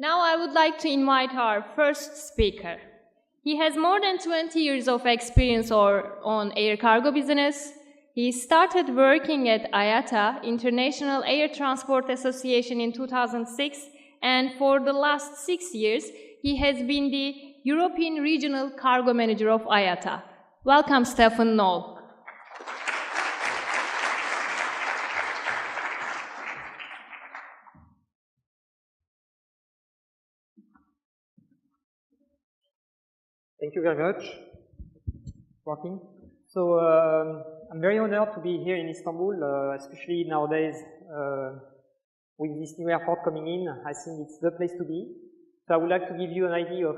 Now I would like to invite our first speaker. He has more than 20 years of experience on air cargo business. He started working at IATA, International Air Transport Association, in 2006, and for the last 6 years, he has been the European Regional Cargo Manager of IATA. Welcome, Stephane Noll. Thank you very much. Working. So I'm very honored to be here in Istanbul, especially nowadays with this new airport coming in. I think it's the place to be. So I would like to give you an idea of,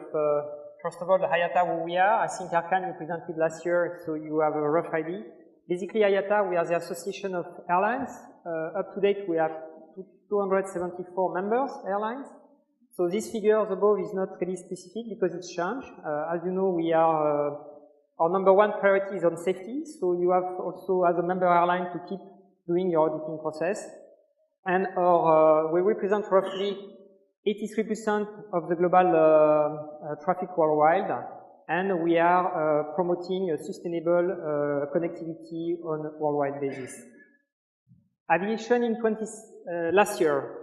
first of all, the IATA, who we are. I think Erkan you presented last year, so you have a rough idea. Basically, IATA, we are the Association of Airlines. Up to date, we have 274 members, airlines. So these figures above is not really specific because it's changed. As you know, we are, our number one priority is on safety. So you have also, as a member airline, to keep doing your auditing process. And we represent roughly 83% of the global traffic worldwide. And we are promoting a sustainable connectivity on a worldwide basis. Aviation in last year,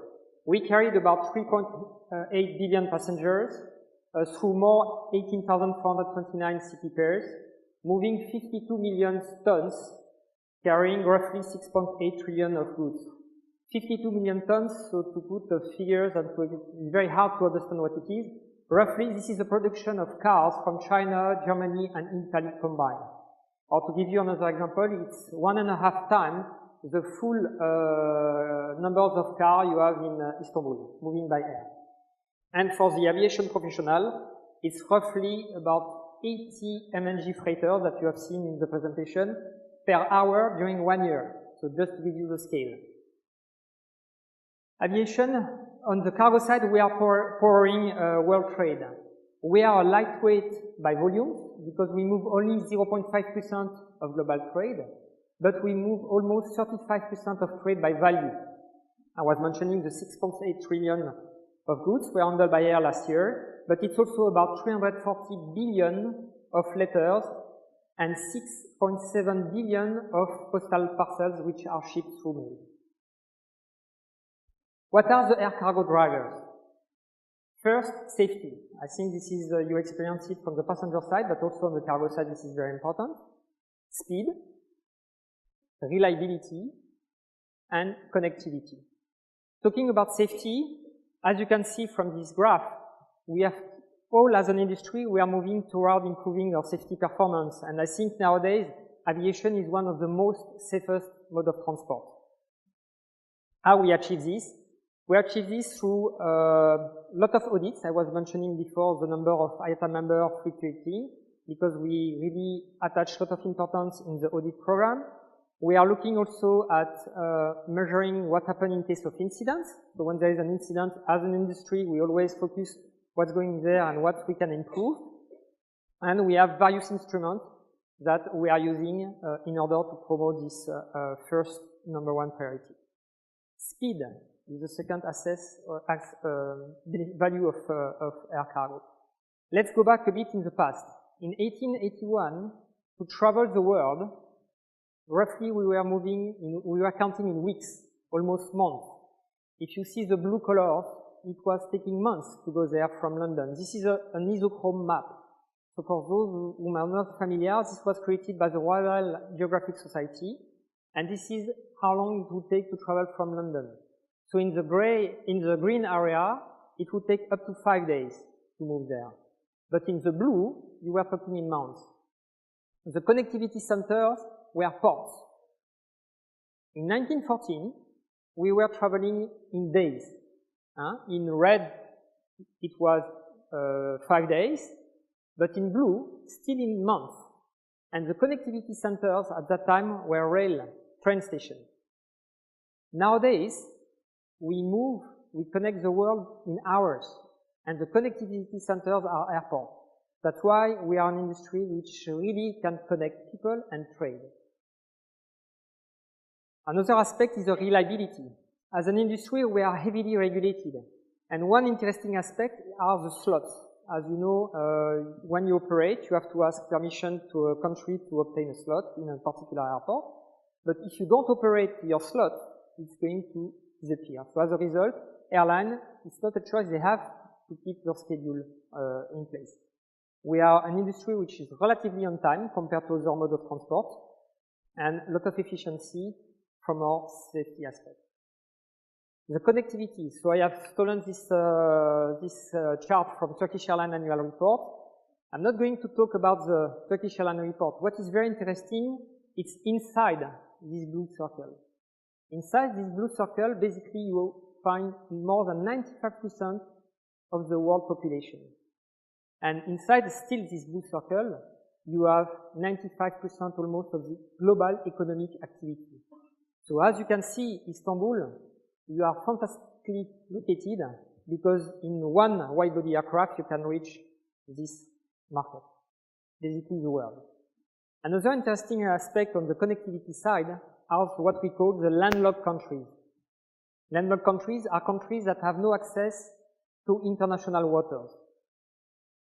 we carried about 3.8 billion passengers through more 18,429 city pairs, moving 52 million tons, carrying roughly 6.8 trillion of goods. 52 million tons, so to put the figures, and it's very hard to understand what it is. Roughly, this is the production of cars from China, Germany, and Italy combined. Or to give you another example, it's 1.5 times the full numbers of cars you have in Istanbul, moving by air. And for the aviation professional, it's roughly about 80 MNG freighters that you have seen in the presentation per hour during 1 year. So just to give you the scale. Aviation, on the cargo side, we are powering world trade. We are lightweight by volume because we move only 0.5% of global trade, but we move almost 35% of trade by value. I was mentioning the 6.8 trillion of goods were handled by air last year, but it's also about 340 billion of letters and 6.7 billion of postal parcels which are shipped through mail. What are the air cargo drivers? First, safety. I think this is, you experience it from the passenger side, but also on the cargo side, this is very important. Speed, reliability, and connectivity. Talking about safety, as you can see from this graph, we have all as an industry, we are moving toward improving our safety performance. And I think nowadays, aviation is one of the most safest mode of transport. How we achieve this? We achieve this through a lot of audits. I was mentioning before the number of IATA members fluctuating because we really attach a lot of importance in the audit program. We are looking also at measuring what happens in case of incidents. So when there is an incident, as an industry, we always focus what's going there and what we can improve. And we have various instruments that we are using in order to promote this first number one priority. Speed is the second value of air cargo. Let's go back a bit in the past. In 1881, to travel the world, roughly we were counting in weeks, almost months. If you see the blue colors, it was taking months to go there from London. This is an isochrome map. So for those who are not familiar, this was created by the Royal Geographic Society, and this is how long it would take to travel from London. So in the green area, it would take up to 5 days to move there. But in the blue, you were talking in months. The connectivity centers were ports. In 1914, we were traveling in days. In red, it was 5 days, but in blue, still in months. And the connectivity centers at that time were train stations. Nowadays, we connect the world in hours, and the connectivity centers are airports. That's why we are an industry which really can connect people and trade. Another aspect is the reliability. As an industry, we are heavily regulated. And one interesting aspect are the slots. As you know, when you operate, you have to ask permission to a country to obtain a slot in a particular airport. But if you don't operate your slot, it's going to disappear. So as a result, airline, it's not a choice, they have to keep your schedule in place. We are an industry which is relatively on time compared to other modes of transport, and a lot of efficiency from our safety aspect. The connectivity. So I have stolen this chart from Turkish Airlines annual report. I'm not going to talk about the Turkish Airlines report. What is very interesting, it's inside this blue circle. Inside this blue circle, basically you will find more than 95% of the world population. And inside still this blue circle, you have 95% almost of the global economic activity. So as you can see, Istanbul, you are fantastically located because in one wide-body aircraft you can reach this market, basically the world. Another interesting aspect on the connectivity side are what we call the landlocked countries. Landlocked countries are countries that have no access to international waters.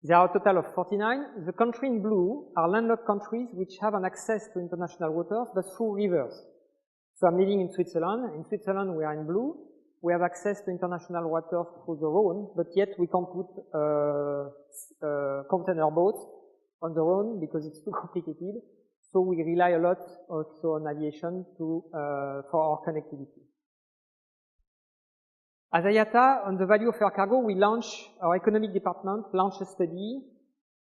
There are a total of 49. The country in blue are landlocked countries which have an access to international waters but through rivers. So I'm living in Switzerland. In Switzerland we are in blue. We have access to international waters through the Rhone, but yet we can't put container boats on the Rhone because it's too complicated. So we rely a lot also on aviation for our connectivity. As IATA, on the value of air cargo, our economic department launched a study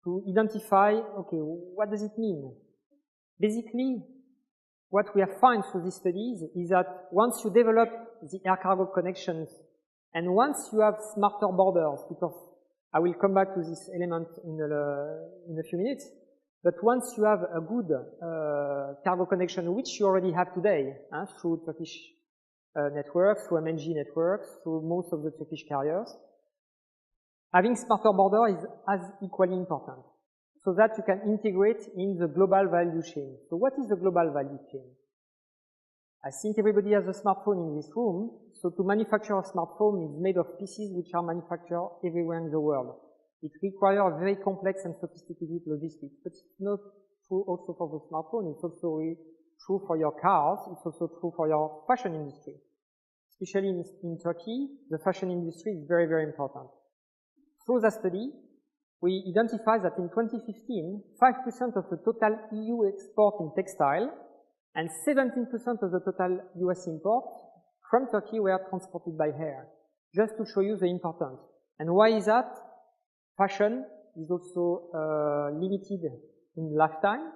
to identify, okay, what does it mean? Basically, what we have found through these studies is that once you develop the air cargo connections and once you have smarter borders, because I will come back to this element in a few minutes, but once you have a good cargo connection, which you already have today through Turkish networks, through MNG networks, through most of the Turkish carriers, having smarter border is as equally important, so that you can integrate in the global value chain. So what is the global value chain? I think everybody has a smartphone in this room, so to manufacture a smartphone is made of pieces which are manufactured everywhere in the world. It requires a very complex and sophisticated logistics, but it's not true also for the smartphone, it's also true for your cars, it's also true for your fashion industry. Especially in Turkey, the fashion industry is very, very important. Through the study, we identified that in 2015, 5% of the total EU export in textile and 17% of the total US imports from Turkey were transported by air, just to show you the importance. And why is that? Fashion is also limited in lifetime.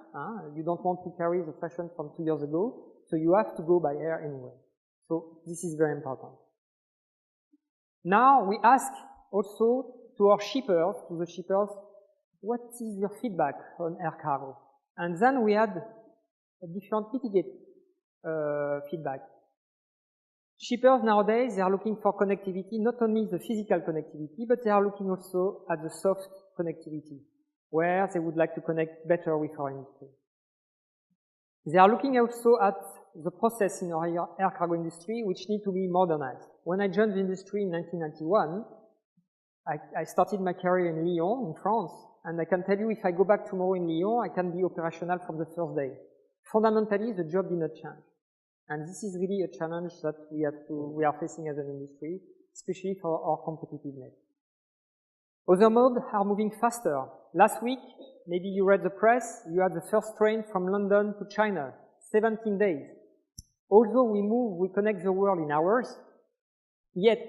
You don't want to carry the fashion from 2 years ago, so you have to go by air anyway. So this is very important. Now we ask also to our shippers, what is your feedback on air cargo? And then we had a different mitigate feedback. Shippers nowadays, they are looking for connectivity, not only the physical connectivity, but they are looking also at the soft connectivity, where they would like to connect better with our industry. They are looking also at the process in our air cargo industry, which need to be modernized. When I joined the industry in 1991, I started my career in Lyon, in France, and I can tell you if I go back tomorrow in Lyon, I can be operational from the first day. Fundamentally, the job did not change. And this is really a challenge that we are facing as an industry, especially for our competitiveness. Other modes are moving faster. Last week, maybe you read the press, you had the first train from London to China, 17 days. Although we connect the world in hours, yet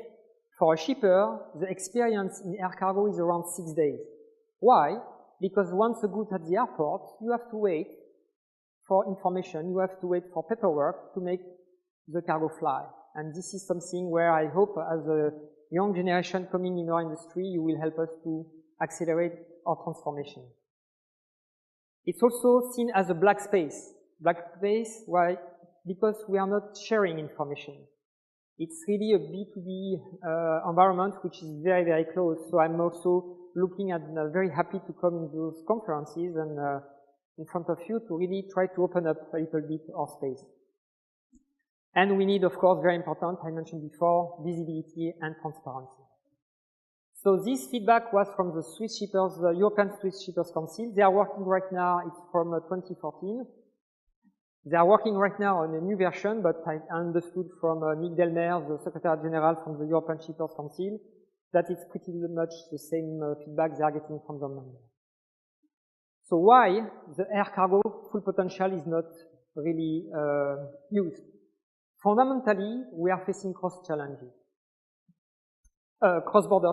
for a shipper, the experience in air cargo is around 6 days. Why? Because once the goods at the airport, you have to wait for information, you have to wait for paperwork to make the cargo fly. And this is something where I hope as a young generation coming in our industry, you will help us to accelerate our transformation. It's also seen as a black space. Black space, why? Because we are not sharing information. It's really a B2B environment which is very, very close. So I'm also looking at, very happy to come in those conferences and in front of you to really try to open up a little bit our space. And we need, of course, very important, I mentioned before, visibility and transparency. So this feedback was from the Swiss shippers, the European Swiss Shippers Council. They are working right now, it's from 2014. They are working right now on a new version, but I understood from Nick Delmer, the Secretary General from the European Shippers Council, that it's pretty much the same feedback they are getting from the members. So why the air cargo full potential is not really used? Fundamentally, we are facing cross-border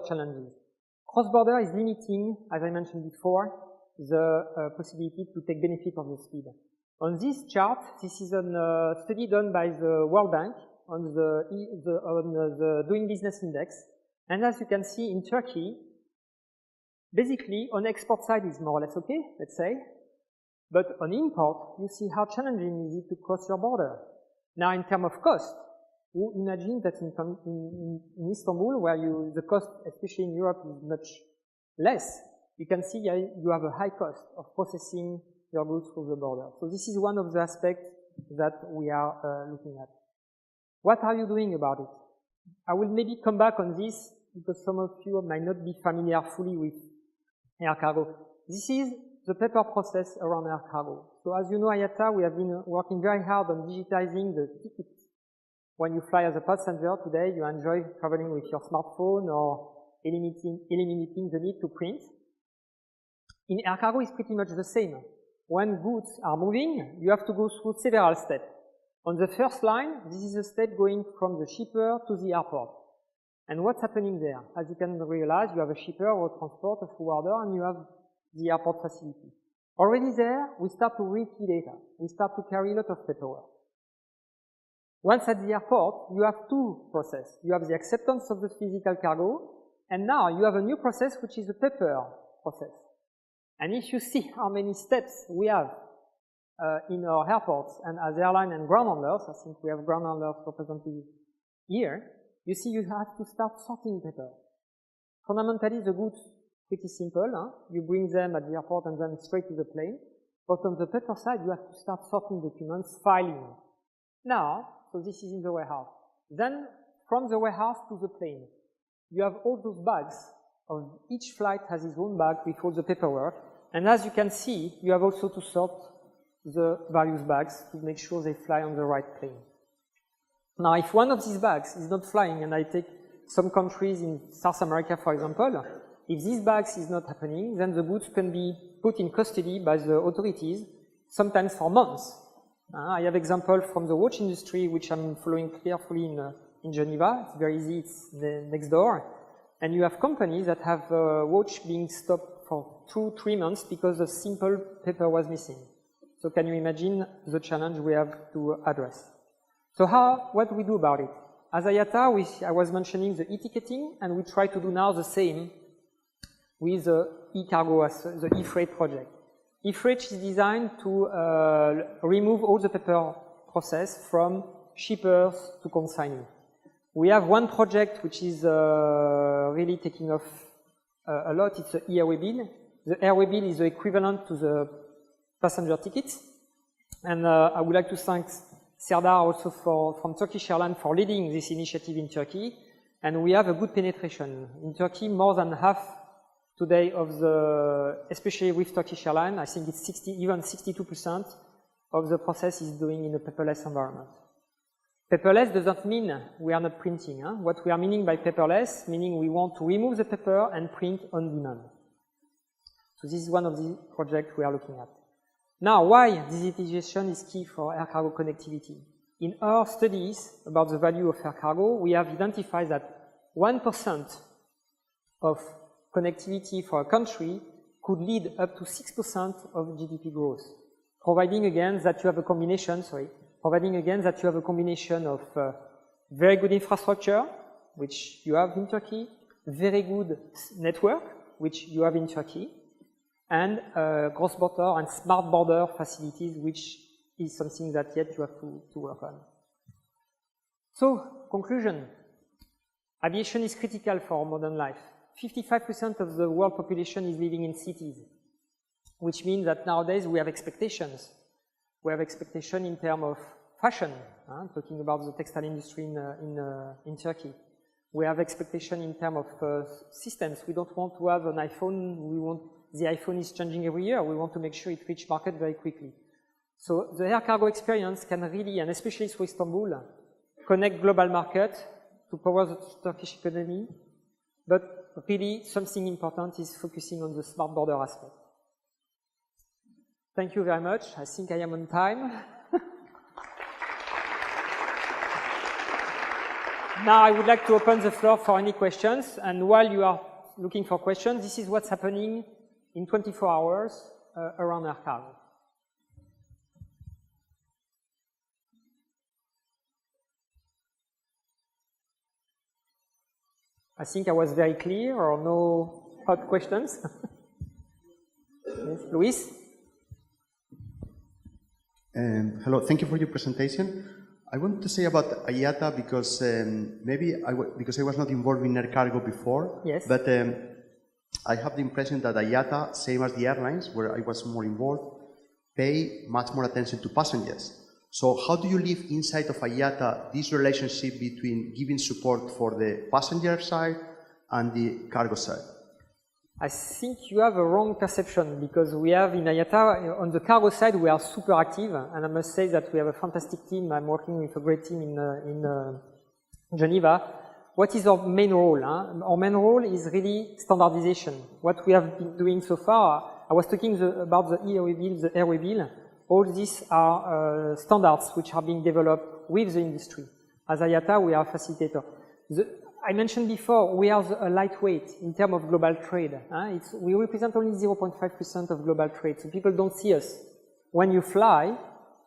challenges. Cross-border is limiting, as I mentioned before, the possibility to take benefit of the speed. On this chart, this is a study done by the World Bank on the Doing Business Index. And as you can see in Turkey, basically on export side is more or less okay, let's say. But on import, you see how challenging is it to cross your border. Now in terms of cost, you imagine that in Istanbul, where the cost, especially in Europe, is much less, you can see you have a high cost of processing your goods through the border. So this is one of the aspects that we are looking at. What are you doing about it? I will maybe come back on this because some of you might not be familiar fully with air cargo. This is the paper process around air cargo. So as you know, IATA, we have been working very hard on digitizing the ticket. When you fly as a passenger today, you enjoy traveling with your smartphone or eliminating the need to print. In air cargo, it's pretty much the same. When goods are moving, you have to go through several steps. On the first line, this is a step going from the shipper to the airport. And what's happening there? As you can realize, you have a shipper or a transport, a forwarder, and you have the airport facility. Already there, we start to read key data. We start to carry a lot of paperwork. Once at the airport, you have two processes. You have the acceptance of the physical cargo, and now you have a new process, which is a paper process. And if you see how many steps we have in our airports and as airline and ground handlers, I think we have ground handlers represented here, you see you have to start sorting paper. Fundamentally, the goods pretty simple. You bring them at the airport and then straight to the plane. But on the paper side, you have to start sorting documents, filing. Now, so this is in the warehouse. Then, from the warehouse to the plane, you have all those bags. Each flight has its own bag with all the paperwork. And as you can see, you have also to sort the various bags to make sure they fly on the right plane. Now, if one of these bags is not flying, and I take some countries in South America, for example, if these bags is not happening, then the goods can be put in custody by the authorities, sometimes for months. I have example from the watch industry, which I'm following carefully in Geneva. It's very easy, it's next door. And you have companies that have watch being stopped for 2-3 months because a simple paper was missing. So can you imagine the challenge we have to address? So what do we do about it? As IATA, I was mentioning the e-ticketing, and we try to do now the same with the e-cargo, the e-freight project. E-freight is designed to remove all the paper process from shippers to consignee. We have one project which is really taking off a lot. It's the airway bill. The airway bill is the equivalent to the passenger tickets. And I would like to thank Serdar also from Turkish Airlines for leading this initiative in Turkey. And we have a good penetration. In Turkey, more than half today of especially with Turkish Airlines, I think it's even 62% of the process is doing in a paperless environment. Paperless doesn't mean we are not printing. What we are meaning by paperless, meaning we want to remove the paper and print on demand. So this is one of the projects we are looking at. Now, why digitization is key for air cargo connectivity? In our studies about the value of air cargo, we have identified that 1% of connectivity for a country could lead up to 6% of GDP growth, providing again that you have a combination, of very good infrastructure, which you have in Turkey, very good network, which you have in Turkey, and cross-border and smart border facilities, which is something that yet you have to work on. So, conclusion. Aviation is critical for modern life. 55% of the world population is living in cities, which means that nowadays we have expectations. We have expectation in terms of fashion, talking about the textile industry in Turkey. We have expectation in terms of systems. We don't want to have an iPhone. The iPhone is changing every year. We want to make sure it reaches market very quickly. So the air cargo experience can really, and especially through Istanbul, connect global market to power the Turkish economy. But really, something important is focusing on the smart border aspect. Thank you very much. I think I am on time. Now I would like to open the floor for any questions. And while you are looking for questions, this is what's happening in 24 hours around air cargo. I think I was very clear, or no hot questions? Yes, Luis? Hello, thank you for your presentation. I want to say about IATA because because I was not involved in air cargo before. Yes. But I have the impression that IATA, same as the airlines, where I was more involved, pay much more attention to passengers. So how do you live inside of IATA this relationship between giving support for the passenger side and the cargo side? I think you have a wrong perception because we have in IATA, on the cargo side, we are super active. And I must say that we have a fantastic team. I'm working with a great team in Geneva. What is our main role? Our main role is really standardization. What we have been doing so far, I was talking about the air wheel, the air wheel. All these are standards which are being developed with the industry. As IATA, we are a facilitator. I mentioned before, we are a lightweight in terms of global trade. We represent only 0.5% of global trade, so people don't see us. When you fly,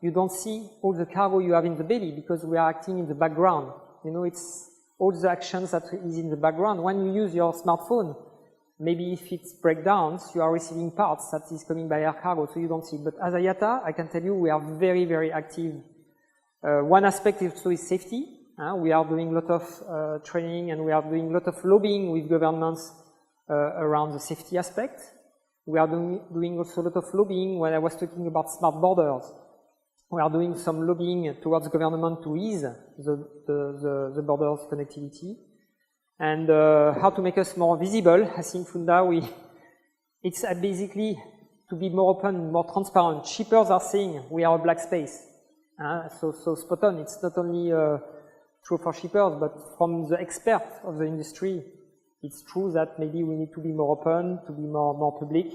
you don't see all the cargo you have in the belly because we are acting in the background. You know, it's all the actions that is in the background. When you use your smartphone, maybe if it breakdowns, you are receiving parts that is coming by air cargo, so you don't see it. But as IATA, I can tell you we are very, very active. One aspect is safety. We are doing a lot of training and we are doing a lot of lobbying with governments around the safety aspect. We are doing also a lot of lobbying when I was talking about smart borders. We are doing some lobbying towards government to ease the borders connectivity. And how to make us more visible. I think Funda, it's basically to be more open, more transparent. Shippers are saying we are a black space. So spot on. It's not only true for shippers, but from the expert of the industry, it's true that maybe we need to be more open, to be more public.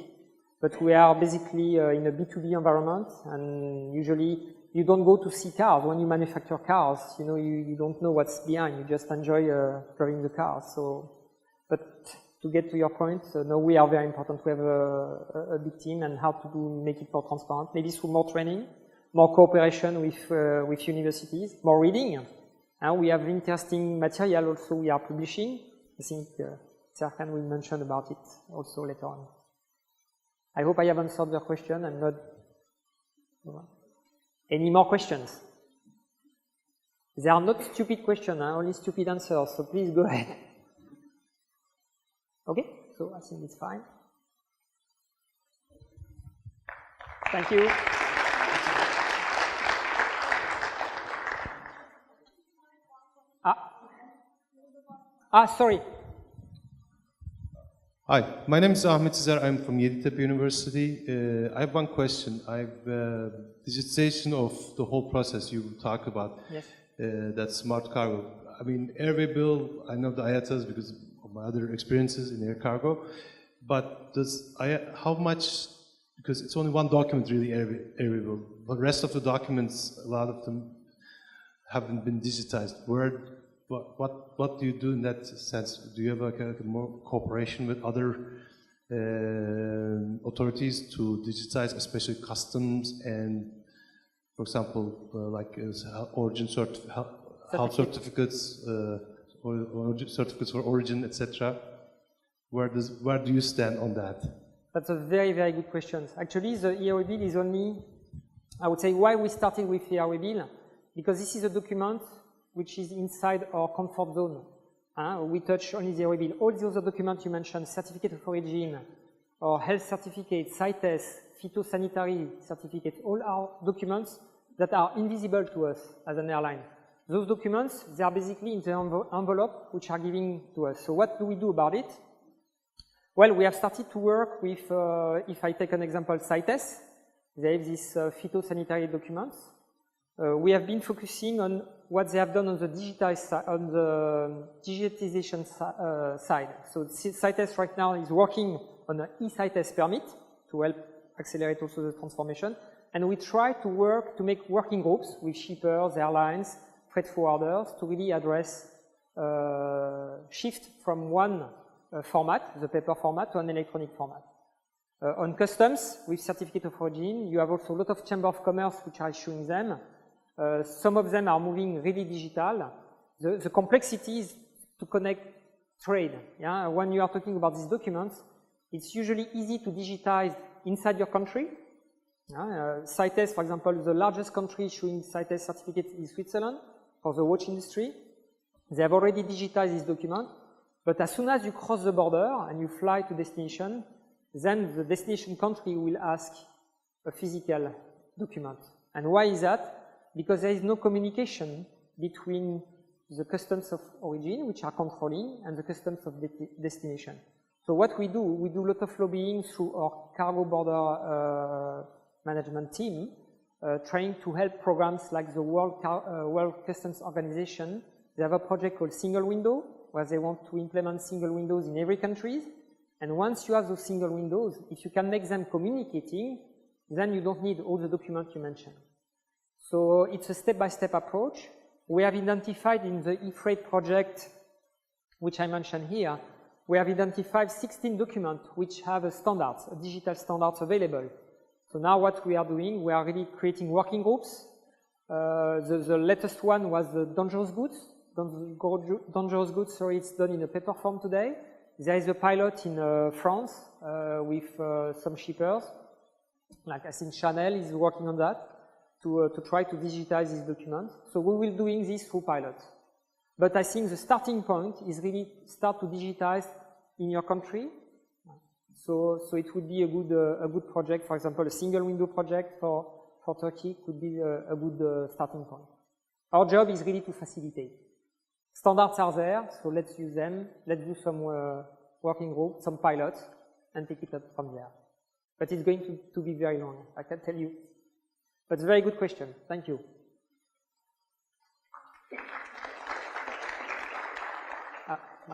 But we are basically in a B2B environment, and usually you don't go to see cars. When you manufacture cars, you know, you don't know what's behind. You just enjoy driving the car. So, but to get to your point, no, we are very important. We have a big team, and how to make it more transparent. Maybe through more training, more cooperation with universities, more reading. And we have interesting material also we are publishing. I think Stephane will mention about it also later on. I hope I have answered your question and not... Any more questions? They are not stupid questions, only stupid answers, so please go ahead. Okay, so I think it's fine. Thank you. Sorry. Hi, my name is Ahmet Sezer. I'm from Yeditepe University. I have one question. Digitization of the whole process you talked about. Yes. That smart cargo. I mean, airway bill, I know the IATAs because of my other experiences in air cargo. But how much, because it's only one document really, airway bill. But the rest of the documents, a lot of them haven't been digitized. What do you do in that sense? Do you have a more cooperation with other authorities to digitize, especially customs and, for example, like origin health certificates, or certificates for origin, etc. Where do you stand on that? That's a very, very good question. Actually, the ERW bill is only, I would say, why we started with the ERW bill, because this is a document which is inside our comfort zone. We touch only the ERW bill. All the other documents you mentioned, certificate of origin, or health certificate, CITES, phytosanitary certificate, all are documents that are invisible to us as an airline. Those documents, they are basically in the envelope which are giving to us. So what do we do about it? Well, we have started to work with, if I take an example, CITES. They have these phytosanitary documents. We have been focusing on what they have done on the digitization side. So CITES right now is working on an e-CITES permit to help accelerate also the transformation. And we try to work to make working groups with shippers, airlines, freight forwarders to really address shift from one format, the paper format, to an electronic format. On customs, with certificate of origin, you have also a lot of chamber of commerce which are issuing them. Some of them are moving really digital. The complexity is to connect trade. Yeah? When you are talking about these documents, it's usually easy to digitize inside your country. CITES, for example, the largest country issuing CITES certificate is Switzerland for the watch industry. They have already digitized this document, but as soon as you cross the border and you fly to destination, then the destination country will ask a physical document. And why is that? Because there is no communication between the customs of origin, which are controlling, and the customs of destination. So what we do a lot of lobbying through our cargo border management team, trying to help programs like the World Customs Organization. They have a project called Single Window, where they want to implement single windows in every country. And once you have those single windows, if you can make them communicating, then you don't need all the documents you mentioned. So it's a step-by-step approach. We have identified in the e-freight project, which I mentioned here, we have identified 16 documents which have a digital standards available. So now what we are doing, we are really creating working groups. The latest one was the dangerous goods. Dangerous goods, sorry, it's done in a paper form today. There is a pilot in France with some shippers. Like I think Chanel is working on that to try to digitize this document. So we will be doing this through pilots. But I think the starting point is really start to digitize in your country. So it would be a good project. For example, a single window project for Turkey could be a good starting point. Our job is really to facilitate. Standards are there, so let's use them. Let's do some working group, some pilots, and take it up from there. But it's going to be very long, I can tell you. But it's a very good question. Thank you.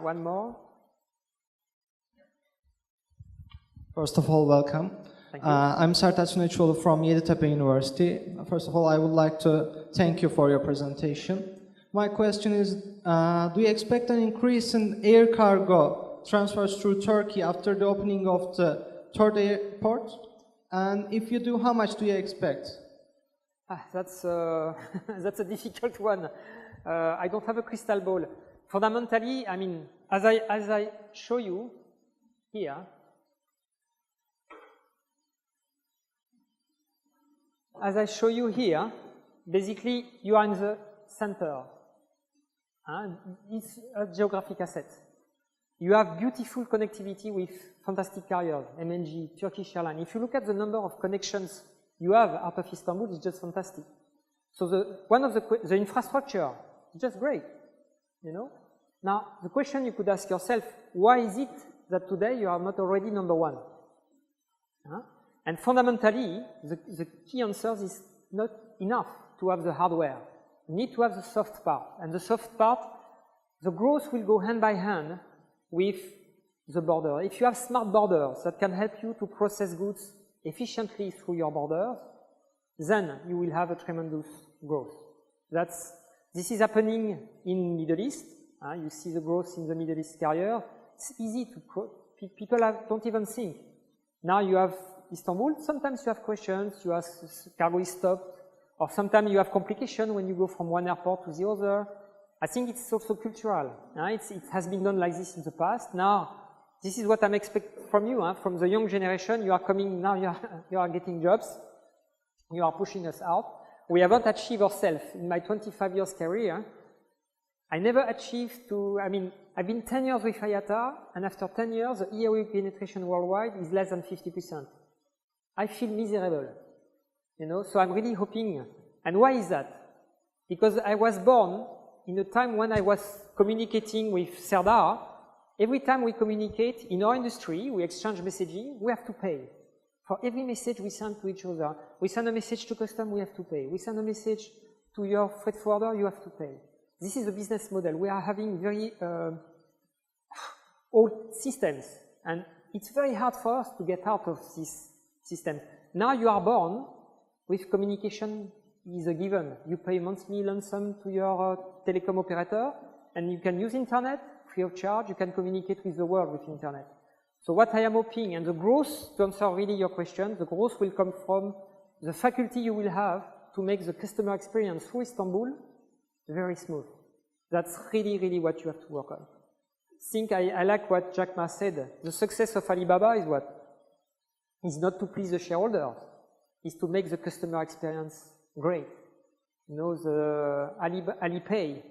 One more. First of all, welcome. Thank you. I'm Sertaç Neçoğlu from Yeditepe University. First of all, I would like to thank you for your presentation. My question is, do you expect an increase in air cargo transfers through Turkey after the opening of the third airport? And if you do, how much do you expect? That's a difficult one. I don't have a crystal ball. Fundamentally, I mean, as I show you here, basically you are in the center. It's a geographic asset. You have beautiful connectivity with fantastic carriers, MNG, Turkish Airlines. If you look at the number of connections you have out of Istanbul, it's just fantastic. So the infrastructure is just great, you know. Now, the question you could ask yourself, why is it that today you are not already number one? And fundamentally, the key answer is not enough to have the hardware. You need to have the soft part. And the soft part, the growth will go hand by hand with the border. If you have smart borders that can help you to process goods efficiently through your borders, then you will have a tremendous growth. This is happening in Middle East. You see the growth in the Middle East carrier. It's easy to, people don't even think. Now you have Istanbul, sometimes you have questions, you ask cargo is stopped, or sometimes you have complication when you go from one airport to the other. I think it's also cultural. It has been done like this in the past. Now, this is what I'm expecting from you, from the young generation. You are coming, now you are getting jobs. You are pushing us out. We haven't achieved ourselves. In my 25 years career, I never achieved I've been 10 years with IATA, and after 10 years, the EAW penetration worldwide is less than 50%. I feel miserable, you know, so I'm really hoping. And why is that? Because I was born in a time when I was communicating with Serdar. Every time we communicate in our industry, we exchange messaging, we have to pay. For every message we send to each other, we send a message to custom, we have to pay. We send a message to your freight forwarder, you have to pay. This is a business model. We are having very old systems, and it's very hard for us to get out of this system. Now you are born with communication is a given. You pay monthly lump sum to your telecom operator, and you can use internet free of charge. You can communicate with the world with internet. So what I am hoping, and the growth, to answer really your question, the growth will come from the faculty you will have to make the customer experience through Istanbul very smooth. That's really, really what you have to work on. I like what Jack Ma said. The success of Alibaba is what? Is not to please the shareholders. Is to make the customer experience great. You know, the Alipay.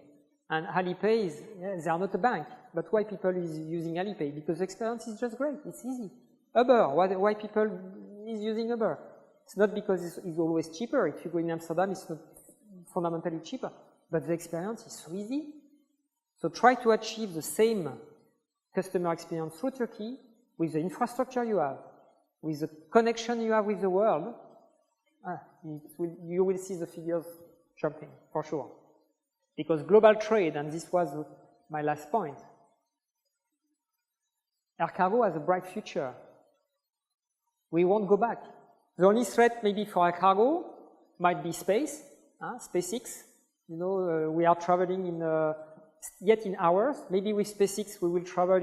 And Alipay is, they are not a bank. But why people is using Alipay? Because the experience is just great. It's easy. Uber. Why people is using Uber? It's not because it's always cheaper. If you go in Amsterdam, it's not fundamentally cheaper. But the experience is so easy. So try to achieve the same customer experience through Turkey with the infrastructure you have, with the connection you have with the world. You will see the figures jumping, for sure. Because global trade, and this was my last point, air cargo has a bright future. We won't go back. The only threat maybe for air cargo might be space, SpaceX. You know, we are traveling yet in hours. Maybe with SpaceX we will travel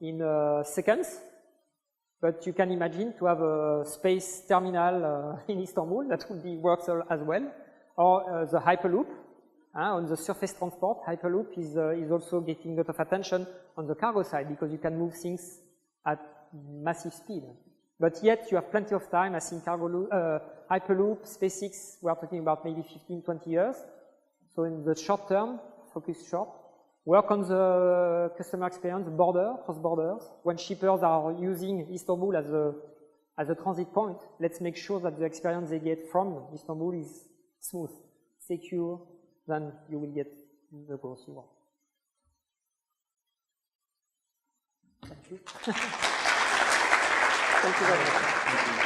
in seconds. But you can imagine to have a space terminal in Istanbul, that would be works as well. Or the Hyperloop. On the surface transport, Hyperloop is also getting a lot of attention on the cargo side because you can move things at massive speed. But yet you have plenty of time. I think Hyperloop, SpaceX, we are talking about maybe 15, 20 years. So in the short term, focus short. Work on the customer experience, cross borders. When shippers are using Istanbul as a transit point, let's make sure that the experience they get from Istanbul is smooth, secure, then you will get the growth you want. Thank you. Thank you very much.